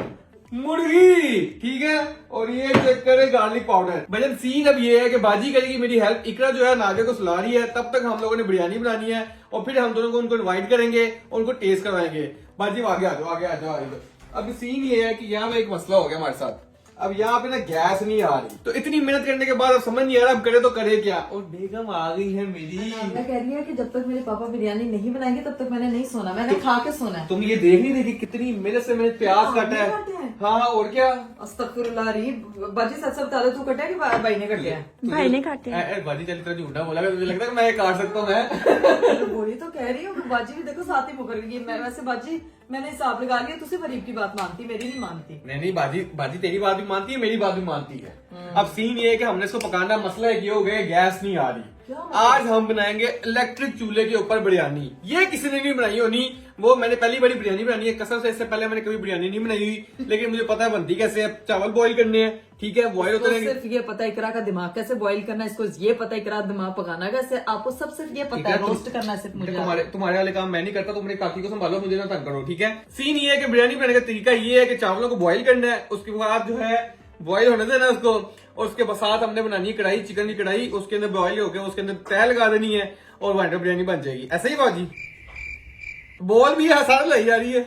मुर्गी, ठीक है, और ये चेक करे गार्लिक पाउडर। भजन सीन अब ये है कि बाजी करेगी मेरी हेल्प। इकरा जो है नाविया को सुला रही है, तब तक हम लोगों ने बिरयानी बनानी है, और फिर हम दोनों को उनको इनवाइट करेंगे और उनको टेस्ट करवाएंगे। बाजी आगे आ जाओ, आगे आ जाओ, आगे। अब सीन ये है कि यहाँ पे एक मसला हो गया हमारे साथ। अब यहाँ पे ना गैस नहीं आ रही, तो इतनी मेहनत करने के बाद अब समझ नहीं आ रहा अब करे तो करे क्या। और बेगम आ गई है मेरी। मैं कह रही है कि जब तक मेरे पापा बिरयानी नहीं बनाएंगे तब तक मैंने नहीं सोना, मैंने खा के सोना है। तुम ये देख नहीं देखी कितनी मेहनत से मैंने प्याज काटा है। काटे हैं? हाँ, और क्या। अस्तगफुरुल्लाह री, बाजी सच बता दे, तू कटा है कि भाई ने कटा है? भाई ने काटे हैं। बाजी चल तो झूठा बोला, मुझे लगता है कि मैं ये काट सकता हूँ। मैं वही तो कह रही हूँ, बाजी भी देखो साथ ही मुकर गई। मैं वैसे बाजी मैंने हिसाब लगा लिया, तू सिर्फ फरीब की बात मानती, मेरी नहीं मानती। नहीं बाजी बाजी तेरी बात भी मानती है, मेरी बात भी मानती है। अब सीन ये है कि हमने इसको पकाना, मसला है कि हो गया गैस नहीं आ रही। आज हम बनाएंगे इलेक्ट्रिक चूल्हे के ऊपर बिरयानी। ये किसी ने नहीं बनाई होनी, वो मैंने पहली बड़ी बिरयानी बनानी है कसम से। इससे पहले मैंने कभी बिरयानी नहीं बनाई हुई, लेकिन मुझे पता है बनती कैसे है। चावल बॉईल करने हैं, ठीक है, बॉईल होते रहेंगे। सिर्फ ये पता है इकरा का दिमाग कैसे बॉईल करना है, इसको ये पता है इकरा दिमाग पकाना कैसे, आपको सब सिर्फ ये पता है, रोस्ट करना है सिर्फ मुझे। तुम्हारे वाले काम मैं नहीं करता, तुम मेरे काकी को संभालो, मुझे ना तंग करो, ठीक है। सीन ये है कि बिरयानी बनाने का तरीका ये है कि चावलों को बॉईल करना है, उसके बाद जो है बॉईल होने देना उसको, और उसके साथ हमने बनानी है कढ़ाई, चिकन की कढ़ाई, उसके अंदर बॉईल होकर उसके अंदर तैल लगा देनी है और वहां पर बिरयानी बन जाएगी। ऐसे ही बाजी बॉल भी है, सारा लाई जा रही है,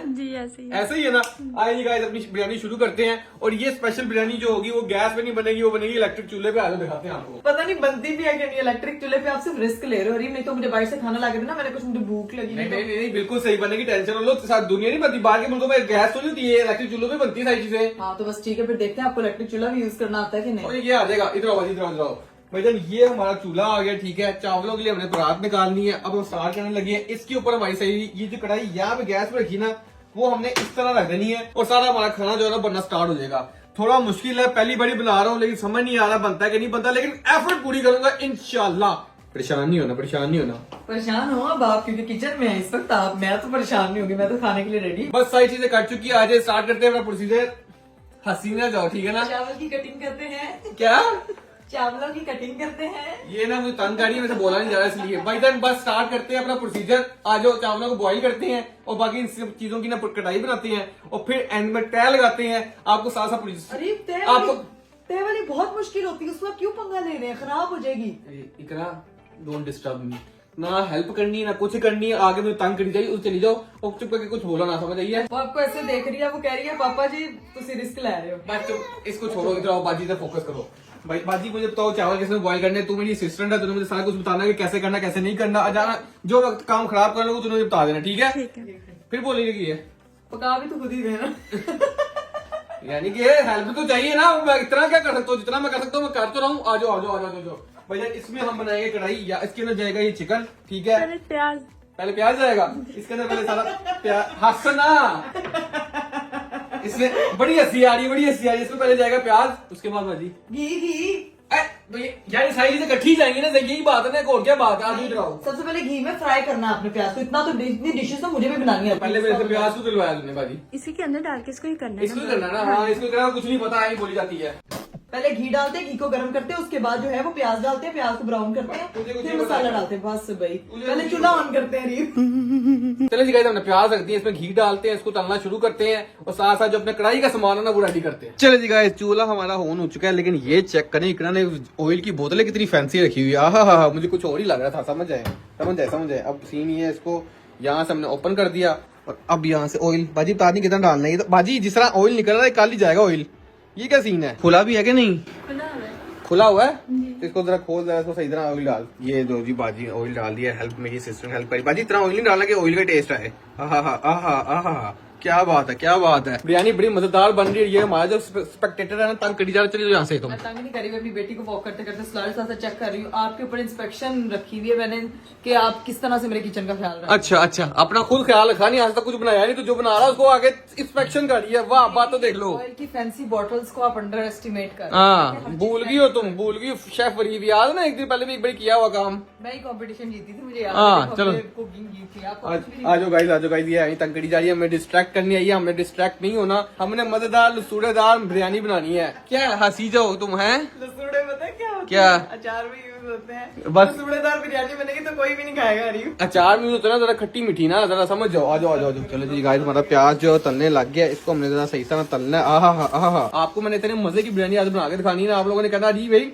जी ऐसे ही ऐसे ही है ना। आइए गाइस अपनी बिरयानी शुरू करते हैं, और ये स्पेशल बिरयानी जो होगी वो गैस पे नहीं बनेगी, वो बनेगी इलेक्ट्रिक चूल्हे पे। आगे दिखाते हैं आपको। पता नहीं बनती भी है कि नहीं इलेक्ट्रिक चूल्हे पे, आप सिर्फ रिस्क ले रहे हो। नहीं तो मुझे बाहर से खाना ला के देना, मैंने कुछ, मुझे भूख लगी नहीं बिल्कुल सही बनेगी, टेंशन लो। दुनिया नहीं बनती, बाहर के मुल्कों में गैस तो नहीं होती है, इलेक्ट्रिक चूल्हों पे बनती है सारी चीजें। हाँ तो बस ठीक है, फिर देखते हैं आपको इलेक्ट्रिक चूल्हा भी यूज करना आता है कि नहीं। और ये आ जाएगा, इधर आओ इधर आओ भाईजान। ये हमारा चूल्हा आ गया, ठीक है। चावलों के लिए हमने परात निकालनी है, अब हम स्टार्ट करने लगे हैं। इसके ऊपर हमारी सही ये जो कढ़ाई यहाँ पे गैस पे रखी ना, वो हमने इस तरह रख देनी है, और सारा हमारा खाना जो है ना बनना स्टार्ट हो जाएगा। थोड़ा मुश्किल है, पहली बड़ी बना रहा हूँ, लेकिन समझ नहीं आ रहा बनता है कि नहीं बनता, लेकिन एफर्ट पूरी करूंगा इंशाल्लाह। परेशान नहीं होना, परेशान नहीं होना। परेशान हो अब आप, क्योंकि किचन में है इस वक्त आप। मैं तो परेशान नहीं होगी, मैं तो खाने के लिए रेडी। बस सारी चीजें कट चुकी है, आज स्टार्ट करते हैं अपना प्रोसीजर। हसीना जाओ, ठीक है ना। चावल की कटिंग करते हैं, क्या चावलों की कटिंग करते हैं। ये ना मुझे तंग गाड़ी में से बोला नहीं जा रहा, इसलिए भाई जान बस स्टार्ट करते हैं अपना प्रोसीजर। आज चावलों को बॉईल करते हैं और बाकी इन सब चीजों की ना कटाई बनाते हैं, और फिर एंड में तय लगाते हैं। आपको साथ साथ प्रोसीजर अरे आपको तय वाली बहुत मुश्किल होती है, उसमें आप क्यों पंगा ले रहे हैं, खराब हो जाएगी। इकरा डोंट डिस्टर्ब मी, ना हेल्प करनी है ना कुछ करनी है। आगे मुझे तंग करी जाइए, उस चली जाओ और चुप करके कुछ बोला ना, समझ आइए। वो आपको ऐसे देख रही है, वो कह रही है पापा जी तुम रिस्क ले रहे हो। बस चुप, इसको छोड़ो, इधर आओ, बाजी से फोकस करो। भाई बाजी मुझे बताओ चावल कैसे बॉईल करने, तू मेरी असिस्टेंट है, तूने मुझे सारा कुछ बताना कि कैसे करना कैसे नहीं करना। जाना जो वक्त काम खराब कर लो तूने मुझे बता देना, ठीक है। फिर बोलेगी कि पका भी तो खुद ही देना। यानी कि हेल्प तो चाहिए ना, मैं इतना क्या कर सकता हूँ, जितना मैं कर सकता हूँ मैं कर तो रहा हूँ। आ जाओ भैया। इसमें हम बनाएंगे कढ़ाई, या इसके अंदर जाएगा ये चिकन, ठीक है। पहले प्याज जाएगा इसके अंदर, पहले सारा प्याज। हंसना, इसमें बड़ी हंसी आ रही है, बड़ी हंसी आ रही है। इसमें पहले जाएगा प्याज, उसके बाद भाजी घी। यार सारी चीजें इकट्ठी जाएंगी ना, यही बात है ना, और क्या बात है। आज इधर आओ। सबसे पहले घी में फ्राई करना है अपने प्याज को, इतना तो इतनी डिशेस तो मुझे भी बनानी है। पहले मेरे से प्याज को दिलवाया तुमने बाजी, इसी के अंदर डाल के इसको ही करना है। इसको ही करना ना। हाँ इसको करना, कुछ नहीं पता है बोली जाती है। पहले घी डालते हैं, घी को गर्म करते हैं, उसके बाद जो है वो प्याज डालते हैं, प्याज को ब्राउन करते हैं, फिर मसाला डालते हैं। बस भाई पहले चूल्हा ऑन करते हैं। चले जी गाइस, हमने प्याज रख दिए, इसमें घी डालते हैं, इसको तलना शुरू करते हैं, और साथ साथ जो अपने कढ़ाई का सामान है ना वो रेडी करते हैं। चले जी गाइस, चूल्हा हमारा ऑन हो चुका है, लेकिन ये चेक करें इकरा ने ऑयल की बोतलें कितनी फैंसी रखी हुई है। आहा, मुझे कुछ और ही लग रहा था। समझ आए। अब सीन ये है, इसको यहाँ से हमने ओपन कर दिया, और अब यहाँ से ऑयल बाजी बता नहीं कितना डालना है। तो बाजी जिस तरह ऑयल निकल रहा है कल ही जाएगा ऑयल। ये क्या सीन है, खुला भी है कि नहीं? खुला हुआ है, तो इसको जरा खोल, जरा इसको सही तरह ऑयल डाल। ये दो जी बाजी ऑयल डाल दिया, हेल्प मेरी सिस्टर हेल्प करी। बाजी इतना ऑयल नहीं डालना कि ऑयल का टेस्ट आए। आहा, क्या बात है। बिरयानी बड़ी मजेदार बन रही है। ये हमारा जो स्पेक्टेटर है ना, तंग करी जा रहा है। चलिए यहाँ से तुम। मैं तंग नहीं करी, मैं अपनी बेटी को वॉक करते करते स्लाइड साथ चेक कर रही हूँ। आपके ऊपर इंस्पेक्शन रखी हुई है मैंने कि आप किस तरह से मेरे किचन का ख्याल रखें। अच्छा, अपना खुद ख्याल रखा नहीं, आज तक कुछ बनाया नहीं, तो जो बना रहा है उसको आगे इंस्पेक्शन करिए। वाह, बात तो देख लो। ऑयल की फैंसी बॉटल्स को आप अंडर एस्टिमेट कर। हाँ, भूल गई हो शेफ फरीब, याद ना एक दिन पहले भी एक बार किया हुआ काम। मैं ही कंपटीशन जीती थी, मुझे याद हाँ, है। चलो। कुकिंग जीती आप। आ जाओ गाइस, ये आई तंग करी जा रही है, हमें डिस्ट्रैक्ट करनी आई है। हमने डिस्ट्रैक्ट नहीं होना, हमने मजेदार लसूड़ेदार बिरयानी बनानी है। क्या हंसी जाओ तुम हैं? लसूड़े पता है क्या होते क्या? हैं? अचार भी यूज होते हैं। बस लसूड़ेदार बिरयानी बनेगी तो कोई भी नहीं खाएगा। हरीफ अचार में होता है ना, जरा खट्टी मीठी ना, जरा समझ जाओ। आ जाओ। चलो जी गाइस, हमारा प्याज जो तलने लग गया, इसको हमने जरा सही तरह तलना है। आहा, आपको मैंने इतने मजे की बिरयानी आज बना के दिखानी है ना, आप लोगों ने कहना जी भाई।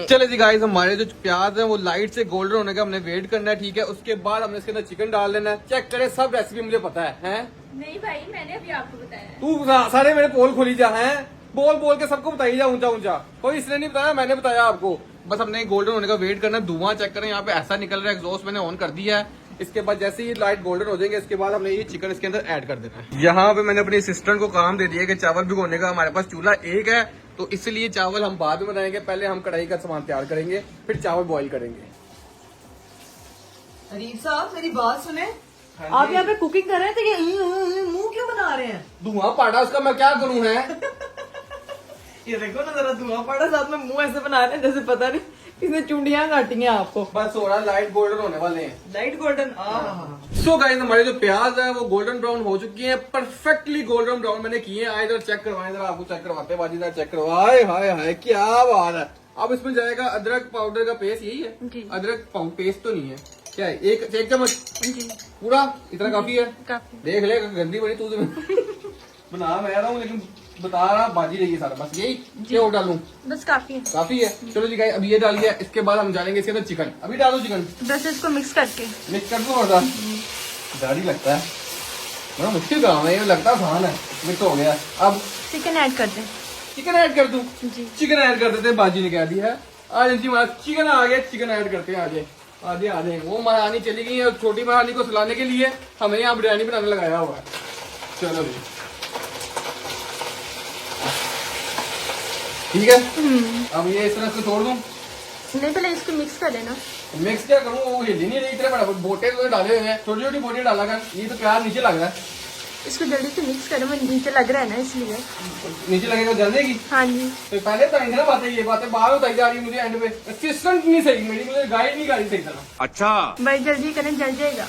चले जी गाइस, हमारे जो प्याज है वो लाइट से गोल्डन होने का हमने वेट करना है, ठीक है। उसके बाद हमने इसके अंदर चिकन डाल देना है। चेक करें, सब रेसिपी मुझे पता है? नहीं भाई, मैंने अभी आपको बताया। तू सारे मेरे पोल खोली जा है, बोल के सबको बताइए जा ऊंचा। कोई इसने नहीं बताया, मैंने बताया आपको। बस हमने गोल्डन होने का वेट करना है। धुआं चेक करें, यहाँ पे ऐसा निकल रहा है, एग्जॉस्ट मैंने ऑन कर दिया है। इसके बाद जैसे ही लाइट गोल्डन हो जाएंगे, इसके बाद हमने ये चिकन इसके अंदर ऐड कर देना है। यहाँ पे मैंने अपने असिस्टेंट को काम दे दिया कि चावल भिगोने का हमारे पास चूल्हा एक है, तो इसलिए चावल हम बाद में बनाएंगे। पहले हम कढ़ाई का सामान तैयार करेंगे, फिर चावल बॉईल करेंगे। हरीफ साहब मेरी बात सुने, आप यहाँ पे कुकिंग कर रहे हैं तो ये मुंह क्यों बना रहे हैं? धुआं पाड़ा उसका, मैं क्या करूं है? ये देखो ना जरा, धुआं पड़ा, साथ में मुंह ऐसे बना रहे हैं जैसे पता नहीं किसने चुंडियां काटी हैं आपको। बस हो रहा, लाइट गोल्डन होने वाले हैं। Light golden. सो गाइस, हमारे जो प्याज है वो गोल्डन ब्राउन हो चुकी हैं, परफेक्टली गोल्डन ब्राउन मैंने किए हैं। आए इधर चेक करवाएं, इधर आपको चेक करवाते हैं, बाजी इधर चेक करवाए। हाय हाय क्या बात है। अब इसमें जाएगा अदरक पाउडर का पेस्ट, यही है? जी। अदरक पेस्ट तो नहीं है, क्या है? एक चम्मच जी पूरा, इतना काफी है? काफी। देख ले, गंदी बनी तू बना मैं रहा हूँ, लेकिन बता रहा बाजी रही है सारा। बस यही क्या और डालूं? बस काफी है। काफी है। चलो जी गाइस, अब ये डालिए, इसके बाद हम डालेंगे इसके अंदर चिकन। अभी डालो चिकन, बस इसको मिक्स करके। मिक्स कर दो। और गाड़ी लगता है बड़ा मुश्किल काम है, ये लगता आसान है। मिक्स हो गया, अब चिकन ऐड कर दें। चिकन ऐड कर दूं? जी। चिकन ऐड कर देते हैं, बाजी ने कह दिया है। आज जी हमारा चिकन आ गया, चिकन ऐड करते हैं। आजे आजे वो महारानी चली गई है, छोटी महारानी को सुलाने के लिए हमें यहाँ बिरयानी बनाने लगाया हुआ है। चलो जी, ठीक है। अब ये इस तरह से छोड़ दूं? नहीं, पहले इसको मिक्स कर लेना। मिक्स क्या करूँ, वो हिल ही नहीं रही। इतने बड़ा बोटे तो डाले हुए हैं, छोटी छोटी बोटे डाला कर। ये तो प्याज नीचे लग रहा है। इसको जल्दी से मिक्स करो, मैं नीचे लग रहा है ना इसलिए। नीचे लगेगा जल जाएगी। हाँ जी। तो पहले तो ना बातें, ये बातें बाहर बताई जा रही है मुझे एंड पे। असिस्टेंट नहीं सही मेरी, मुझे गाइड नहीं करी सही तरह। अच्छा, भाई जल्दी करें, जल जाएगा।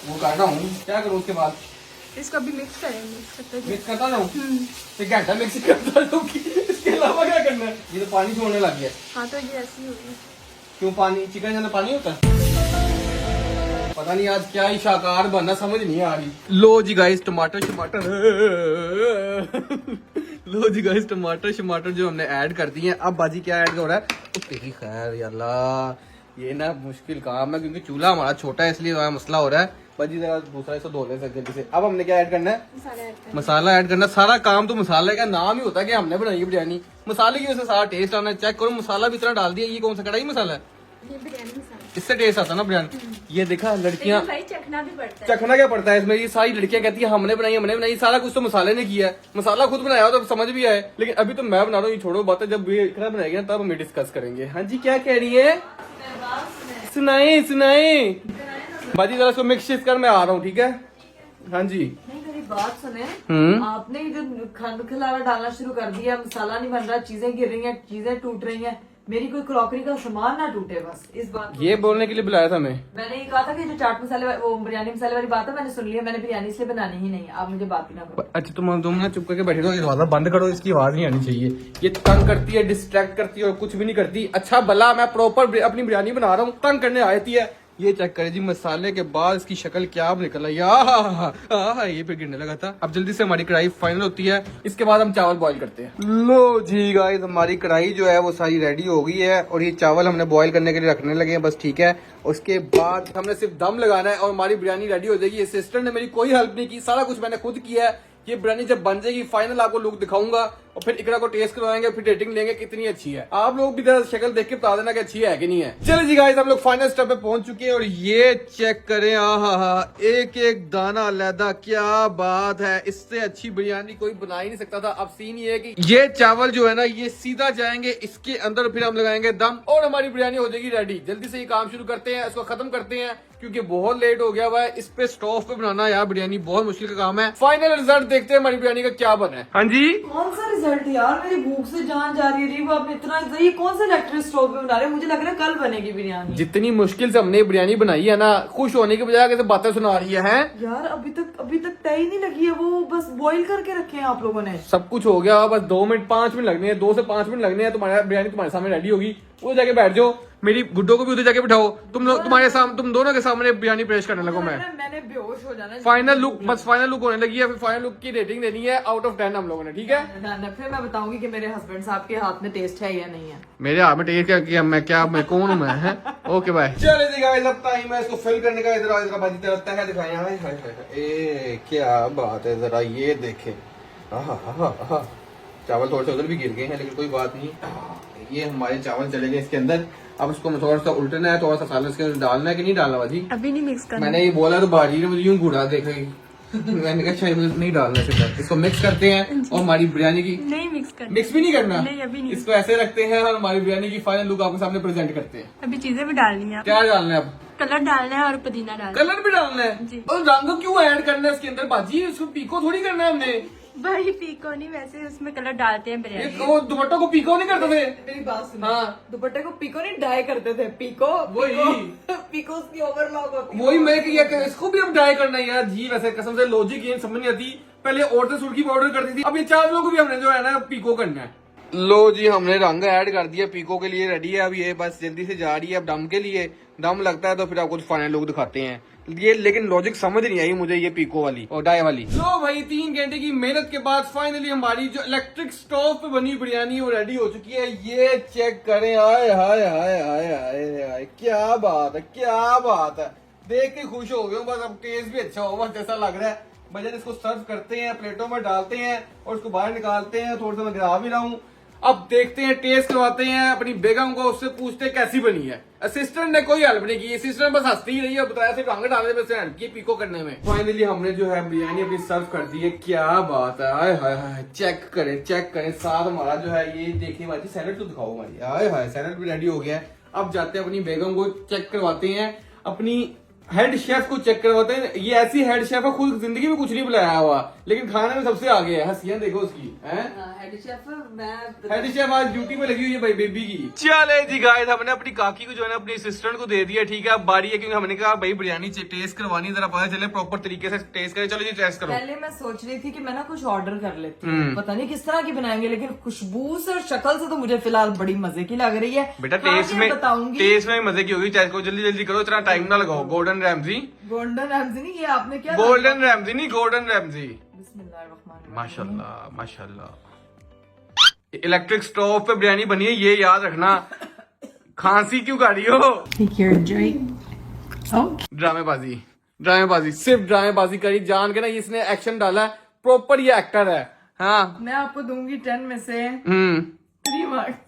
वो करना हूँ, क्या करूँ उसके बाद? इसको अभी मिक्स करें, मिक्स करते जाओ। मिक्स करता रहूँ? एक घंटा मिक्स करता रहूँगी, इसके अलावा क्या करना है? ये तो पानी छोड़ने लग गया। हाँ तो ये ऐसी होगी। क्यों पानी? चिकन के अंदर पानी होता है? पता नहीं आज क्या ही शाकाहार बनना, समझ नहीं आ रही। लो जी गाइस, टमाटर लो जी गाइस, टमाटर जो हमने ऐड कर दिए हैं। अब बाजी क्या ऐड हो रहा है? तो तेरी खैर अल्लाह, ये ना मुश्किल काम है क्योंकि चूल्हा हमारा छोटा है, इसलिए वहाँ मसला हो रहा है। बाजी जरा दूसरा इसको धो ले जल्दी से। अब हमने क्या ऐड करना है? मसाला ऐड करना। सारा काम तो मसाले का नाम ही होता है कि हमने बनाई है बिरयानी। मसाले की वजह से सारा टेस्ट आना है। चेक करो, मसाला भी इतना डाल दिया। ये कौन सा कढ़ाई मसाला है? ये बिरयानी मसाला। इससे टेस्ट आता है ना बिरयानी। ये देखा लड़कियां, भाई चखना भी पड़ता है। चखना क्या पड़ता है इसमें? ये सारी लड़कियां कहती है हमने बनाई। सारा कुछ तो मसाले ने किया है। मसाला खुद बनाया हो तो समझ भी आए, लेकिन अभी तो मैं बना रहा हूँ। ये छोड़ो बातें, जब ये इतना बनाएगी ना तब हम डिस्कस करेंगे। हाँ जी, क्या कह रही है? सुनाए बाजी, जरा इसको मिक्स कर, मैं आ रहा हूँ, ठीक है? हाँ जी। नहीं, मेरी बात सुने। आपने इधर खंड खिलारा डालना शुरू कर दिया, मसाला नहीं बन रहा, चीजें गिर रही हैं, चीजें टूट रही हैं। मेरी कोई क्रॉकरी का सामान ना टूटे, बस इस बात। ये बोलने के लिए बुलाया था मैं। मैंने ये कहा था कि जो चाट मसाले वो बिरयानी मसाले वाली बात है, मैंने सुन लिया। मैंने बिरयानी इसलिए बनानी ही नहीं। आप मुझे बात ही ना करो। अच्छा, तुम ना चुप करके बैठे रहो, दरवाजा बंद करो, इसकी आवाज नहीं आनी चाहिए। ये तंग करती है, डिस्ट्रैक्ट करती है और कुछ भी नहीं करती। अच्छा भला मैं प्रॉपर अपनी बिरयानी बना रहा हूँ, तंग करने आती है। ये चेक करें जी, मसाले के बाद इसकी शक्ल क्या निकला। ये पे गिरने लगा था। अब जल्दी से हमारी कढ़ाई फाइनल होती है, इसके बाद हम चावल बॉईल करते हैं। लो जी गाइस, हमारी कढ़ाई जो है वो सारी रेडी हो गई है और ये चावल हमने बॉईल करने के लिए रखने लगे हैं, बस ठीक है। उसके बाद हमने सिर्फ दम लगाना है और हमारी बिरयानी रेडी हो जाएगी। असिस्टेंट ने मेरी कोई हेल्प नहीं की, सारा कुछ मैंने खुद किया है। ये बिरयानी जब बन जाएगी फाइनल आपको लुक दिखाऊंगा और फिर इकरा को टेस्ट करवाएंगे, फिर रेटिंग लेंगे कितनी अच्छी है। आप लोग भी जरा शक्ल देख के बता देना कि अच्छी है कि नहीं है। चलो जी गाइस, हम लोग फाइनल स्टेप पे पहुंच चुके हैं और ये चेक करें, आहा, एक एक दाना अलहदा, क्या बात है। इससे अच्छी बिरयानी कोई बना ही नहीं सकता था। अब सीन ये है कि ये चावल जो है ना, ये सीधा जाएंगे इसके अंदर, फिर हम लगाएंगे दम और हमारी बिरयानी हो जाएगी रेडी। जल्दी से ये काम शुरू करते हैं, इसको खत्म करते हैं क्योंकि बहुत लेट हो गया हुआ है। इस पे स्टोव पे बनाना यार बिरयानी बहुत मुश्किल का काम है। फाइनल रिजल्ट देखते हैं हमारी बिरयानी का क्या बना है। हाँ जी, कौन सा रिजल्ट यार, मेरी भूख से जान जा रही है। वो आपने इतना, ये कौन सा इलेक्ट्रिक स्टोव पे बना रहे हैं? मुझे लग रहा है कल बनेगी बिरयानी। जितनी मुश्किल से हमने बिरयानी बनाई है ना, खुश होने की बजाय कैसे बातें सुना रही है? यार अभी तक तय ही नहीं लगी है। वो बस बॉईल करके रखे हैं आप लोगों ने। सब कुछ हो गया, बस 2 मिनट 5 मिनट लगने हैं, 2 से 5 मिनट लगने हैं। तुम्हारा बिरयानी तुम्हारे सामने रेडी होगी। उधर जाके बैठ जाओ, मेरी गुड्डो को भी उधर जाके बिठाओ। तुम लोग तुम्हारे सामने, तुम दोनों के सामने बिरयानी पेश करने लगो। मैंने बेहोश हो जाना। फाइनल लुक, बस फाइनल लुक होने लगी है। फिर फाइनल लुक की रेटिंग देनी है आउट ऑफ 10 हम लोगों ने, ठीक है? फिर मैं बताऊंगी कि मेरे हस्बैंड साहब के हाथ में टेस्ट है या नहीं है। मेरे हाथ में टेस्ट क्या, मैं कौन हूँ मैं, है? Okay bye. चले जी गाइस, अब टाइम है इसको फिल करने का। इधर बाजी तरता है, दिखाएं। हाय हाय हाय, ए क्या बात है, जरा ये देखें। चावल थोड़े से उधर भी गिर गए हैं, लेकिन कोई बात नहीं। ये हमारे चावल चले गए इसके अंदर। अब इसको थोड़ा सा उल्टना है, थोड़ा सा सालन इसके अंदर डालना है कि नहीं डालना बाजी? अभी नहीं मिक्स करना। मैंने ये बोला तो बाजी ने मुझे यूं घूरा देखा। मैंने कहा शायद नहीं डालना है। इसको मिक्स करते हैं और हमारी बिरयानी की नहीं मिक्स करना। मिक्स भी नहीं करना, नहीं अभी नहीं। इसको ऐसे रखते हैं और हमारी बिरयानी की फाइनल लुक आपके सामने प्रेजेंट करते हैं। अभी चीजें भी डालनी है। क्या डालना है अब? कलर डालना है और पुदीना डालना कलर भी डालना है और रंग क्यों ऐड करना है इसके अंदर बाजी? उसको पीको थोड़ी करना है हमने। है। भाई पीको नहीं, वैसे उसमें कलर डालते हैं ये बिरयानी। वो दुपट्टों को पीको नहीं करते थे? मेरी बात सुनो। हाँ। दुपट्टे को पीको नहीं डाई करते थे। पीको वही। पीको उसकी ओवरलॉक होती है। वही मैं कि इसको भी अब डाई करना है यार जी। वैसे कसम से लॉजिक ये समझ नहीं आती। पहले औरतें सुर्खी पाउडर करती थी, अब ये 4 लोगों को भी हमने जो है ना पीको करना है। लो जी, हमने रंग ऐड कर दिया, पीको के लिए रेडी है। अब ये बस जल्दी से जा रही है अब दम के लिए। दम लगता है तो फिर आपको फाइनल लोग दिखाते हैं ये, लेकिन लॉजिक समझ नहीं आई मुझे ये पीको वाली और डाई वाली। लो भाई, 3 घंटे की मेहनत के बाद फाइनली हमारी जो इलेक्ट्रिक स्टोव पे बनी बिरयानी वो रेडी हो चुकी है। ये चेक करें, हाय हाय हाय हाय हाय हाय, क्या बात है, क्या बात है। देख के खुश हो गए हूँ। बस अब टेस्ट भी अच्छा होगा जैसा लग रहा है। भजन इसको सर्व करते हैं, प्लेटों में डालते हैं और उसको बाहर निकालते हैं। थोड़ा सा मैं गिरा भी रहा हूँ। अब देखते हैं, टेस्ट करवाते हैं अपनी बेगम को, उससे पूछते हैं कैसी बनी है। असिस्टेंट ने कोई हेल्प नहीं की, असिस्टेंट बस हंसती ही रही है, बताया सिर्फ रंग डालने में हेल्प की पीको करने में। फाइनली हमने जो है बिरयानी अपनी सर्व कर दी है। क्या बात है, हाय हाय हाय, चेक करें। साथ हमारा जो है ये देखिए बाजी, सैलड तो दिखाओ हमारी, हाय हाय, सैलड भी रेडी हो गया है। अब जाते हैं अपनी बेगम को चेक करवाते हैं, अपनी हेड शेफ को चेक करवाते हैं। ये ऐसी हेड शेफ है, खुद जिंदगी में कुछ नहीं बुलाया हुआ लेकिन खाने में सबसे आगे है। हंसियां देखो उसकी हैं। हेड शेफ मैं हेड शेफ आज ड्यूटी पे लगी हुई है भाई बेबी की। चले जी गाइस, हमने अपनी काकी को जो है ना अपनी असिस्टेंट को दे दिया। ठीक है, अब बारी है क्योंकि हमने कहा भाई बिरयानी टेस्ट करवानी, जरा पता चले प्रॉपर तरीके से टेस्ट करें। चलो जी टेस्ट करो। पहले मैं सोच रही थी कि मैं ना कुछ ऑर्डर कर लेती हूँ, पता नहीं किस तरह की बनाएंगे, लेकिन खुशबू से और शक्ल से तो मुझे फिलहाल बड़ी मजे की लग रही है। बेटा खा टेस्ट के में बताऊंगी। टेस्ट में मजे की होगी। टेस्ट को जल्दी जल्दी करो, इतना टाइम ना लगाओ। गोल्डन रैमजी, गोल्डन रैमजी नहीं, ये आपने क्या गोल्डन रैमजी नहीं, गोल्डन रैमजी। बिस्मिल्लाहिर्रहमानिर्रहीम। माशाल्लाह माशाल्लाह। इलेक्ट्रिक स्टोव पे बिरयानी बनी है, ये याद रखना। खांसी क्यों कर रही हो? ड्रामेबाजी, सिर्फ ड्रामेबाजी करी जान के ना। इसने एक्शन डाला है, प्रॉपर ये एक्टर है। हाँ, मैं आपको दूंगी 10 में से 3 मार्क्स।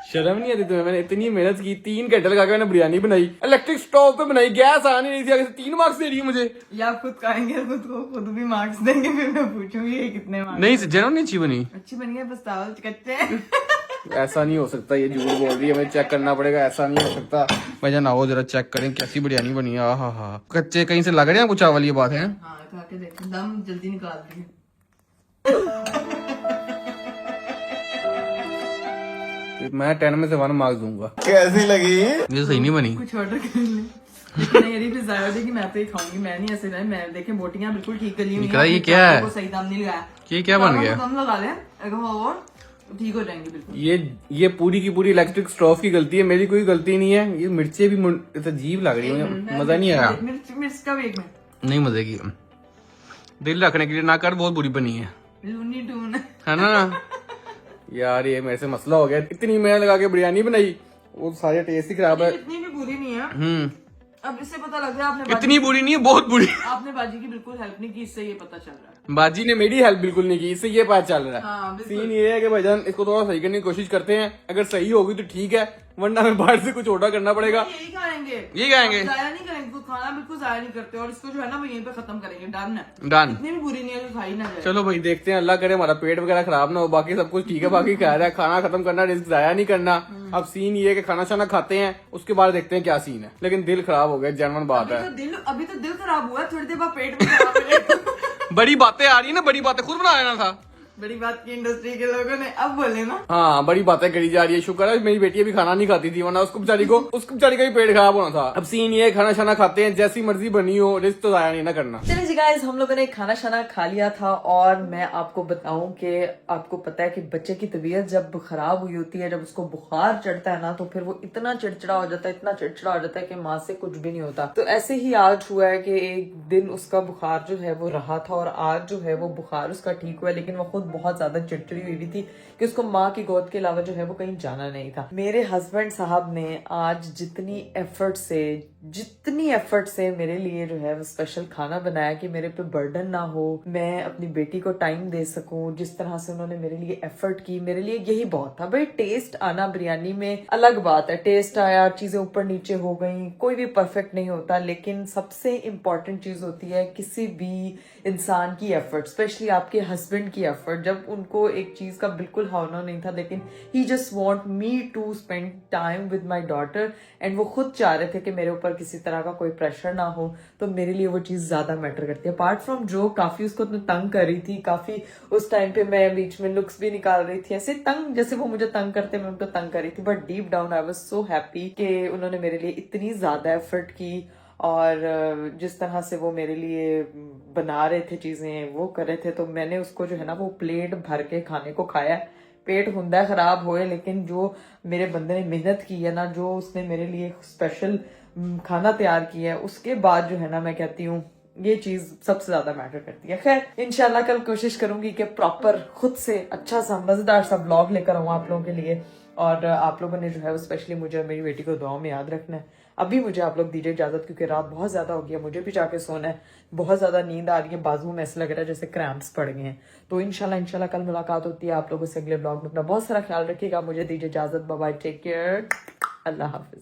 शर्म नहीं आती तुम्हें? मैंने इतनी मेहनत की, 3 घंटे लगा के मैंने बिरयानी बनाई, इलेक्ट्रिक स्टोव पे बनाई, गैस आ नहीं रही थी, अगर 3 मार्क्स दे रही है मुझे। या आप खुद खाएंगे, खुद को खुद भी मार्क्स देंगे, फिर मैं पूछूंगी ये कितने मार्क्स। नहीं जेनुइन नहीं अच्छी बनी। अच्छी बनी है, बस चावल कच्चे हैं। ऐसा नहीं हो सकता, ये झूठ बोल रही है, हमें चेक करना पड़ेगा। ऐसा नहीं हो सकता। भैया आओ जरा चेक करें कैसी बिरयानी बनी है। हाँ, कच्चे कहीं से लग रहे हैं कुछ चावल, ये बात है। हाँ, खा के देखो, दम जल्दी निकाल दिए। मैं 10 में से 1 मार्क्स दूंगा। कैसी लगी? ये सही नहीं बनी। कुछ ऑर्डर कर ले, लेकिन मेरी भी जाहिर है कि मैं तो ही खाऊंगी, मैं नहीं ऐसे नहीं। मैं देखें बोटियां बिल्कुल ठीक गली हुई हैं, ये क्या है? को सही दाम नहीं लगाया। ये क्या बन गया? दम लगा लें, और ठीक हो जाएंगे बिल्कुल। ये पूरी की पूरी इलेक्ट्रिक स्टोव की गलती है, मेरी कोई गलती नहीं है। ये मिर्चें भी अजीब लग रही है, मजा नहीं आया। मिर्च का भी एक में नहीं मजे की, दिल रखने के लिए ना कर, बहुत बुरी बनी है, लूनी टून है ना यार। ये मेरे से मसला हो गया, इतनी मेहनत लगा के बिरयानी बनाई, वो सारे टेस्ट ही खराब है। इतनी भी बुरी नहीं है। अब इससे पता लग रहा है आपने इतनी बुरी नहीं है, बहुत बुरी। आपने बाजी की बिल्कुल हेल्प नहीं की, इससे ये पता चल रहा है। बाजी ने मेरी हेल्प बिल्कुल नहीं की, इससे ये पता चल रहा है। हाँ, बिल्कुल। सीन ये है कि भाईजान इसको थोड़ा सही करने की कोशिश करते हैं, अगर सही होगी तो ठीक है, वरना हमें बाहर से कुछ ऑर्डर करना पड़ेगा। यही खाएंगे, यही खाएंगे, आप जाया नहीं करेंगे, कुछ खाना बिल्कुल जाया नहीं करते, और इसको जो है ना वो यहीं पे खत्म करेंगे। डन है, डन। इतनी भी बुरी नहीं है कि खाई ना जाए। चलो भाई देखते हैं, अल्लाह करे हमारा पेट वगैरह खराब ना हो, बाकी सब कुछ ठीक है। बाकी कह रहा है खाना खत्म करना, रिस्क जाया नहीं करना। अब सीन ये है कि खाना शाना खाते हैं, उसके बाद देखते हैं क्या सीन है। लेकिन दिल खराब हो गया, जेन्युइन बात है। अभी तो दिल खराब हुआ है, थोड़ी देर बाद पेट भी खराब हो जाएगा। बड़ी बातें आ रही है ना, बड़ी बातें खुद बना लेना था। बड़ी बात की इंडस्ट्री के लोगों ने अब बोले ना। हाँ, बड़ी बातें करी जा रही है। शुक्र है मेरी बेटी अभी खाना नहीं खाती थी, वरना उसको बेचारी का भी पेट खराब होना था। अब सीन ये खाना शाना खाते हैं, जैसी मर्जी बनी हो, रिस्क तो जाया नहीं ना करना। चलिए जी गाइस, हम लोगों ने खाना शाना खा लिया था, और मैं आपको बताऊं कि आपको पता है कि बच्चे की तबीयत जब खराब हुई होती है, जब उसको बुखार चढ़ता है ना, तो फिर वो इतना चिड़चिड़ा हो जाता है, इतना चिड़चिड़ा हो जाता है कि माँ से कुछ भी नहीं होता। तो ऐसे ही आज हुआ है कि एक दिन उसका बुखार जो है वो रहा था, और आज जो है वो बुखार उसका ठीक हुआ है, लेकिन वो खुद बहुत ज्यादा चिड़चिड़ी हुई थी कि उसको माँ की गोद के अलावा जो है वो कहीं जाना नहीं था। मेरे हस्बैंड साहब ने आज जितनी एफर्ट से मेरे लिए जो है वो स्पेशल खाना बनाया ताकि मेरे पे बर्डन ना हो, मैं अपनी बेटी को टाइम दे सकूं। जिस तरह से उन्होंने मेरे लिए एफर्ट की, मेरे लिए यही बहुत था। भाई टेस्ट आना बिरयानी में अलग बात है, टेस्ट आया, चीजें ऊपर नीचे हो गई, कोई भी परफेक्ट नहीं होता, लेकिन सबसे इम्पोर्टेंट चीज होती है किसी भी इंसान की एफर्ट, स्पेशली आपके हस्बैंड की एफर्ट। जब उनको एक चीज का बिल्कुल हौना नहीं था, लेकिन he just want me to spend time with my daughter, and वो खुद चाह रहे थे कि मेरे ऊपर किसी तरह का कोई प्रेशर ना हो, तो मेरे लिए वो चीज ज्यादा मैटर करती है। अपार्ट फ्रॉम जो काफी उसको तो तंग कर रही थी, काफी उस टाइम पे मैं बीच में लुक्स भी निकाल रही थी, ऐसे तंग जैसे वो मुझे तंग करते मैं उनको तंग कर रही थी, but deep down I was so happy कि उन्होंने मेरे लिए इतनी ज्यादा एफर्ट की, और जिस तरह से वो मेरे लिए बना रहे थे चीजें, वो कर रहे थे, तो मैंने उसको जो है ना वो प्लेट भर के खाने को खाया। पेट हुंदा खराब होए, लेकिन जो मेरे बंदे ने मेहनत की है ना, जो उसने मेरे लिए स्पेशल खाना तैयार किया है, उसके बाद जो है ना मैं कहती हूँ ये चीज सबसे ज्यादा मैटर करती है। खैर इंशाल्लाह कल कोशिश करूंगी कि प्रॉपर खुद से अच्छा सा मजेदार सा व्लॉग लेकर आऊँ आप लोगों के लिए, और आप लोगों ने जो है वो स्पेशली मुझे और मेरी बेटी को दुआओं में याद रखना है। अभी मुझे आप लोग दीजिए इजाजत, क्योंकि रात बहुत ज्यादा हो गई है, मुझे भी जाके सोना है, बहुत ज्यादा नींद आ रही है, बाजू में ऐसा लग रहा है जैसे क्रैम्प्स पड़ गए हैं। तो इंशाल्लाह कल मुलाकात होती है आप लोगों से अगले ब्लॉग में। अपना बहुत सारा ख्याल रखिएगा, मुझे दीजिए इजाजत, बाय बाय, टेक केयर, अल्लाह हाफिज।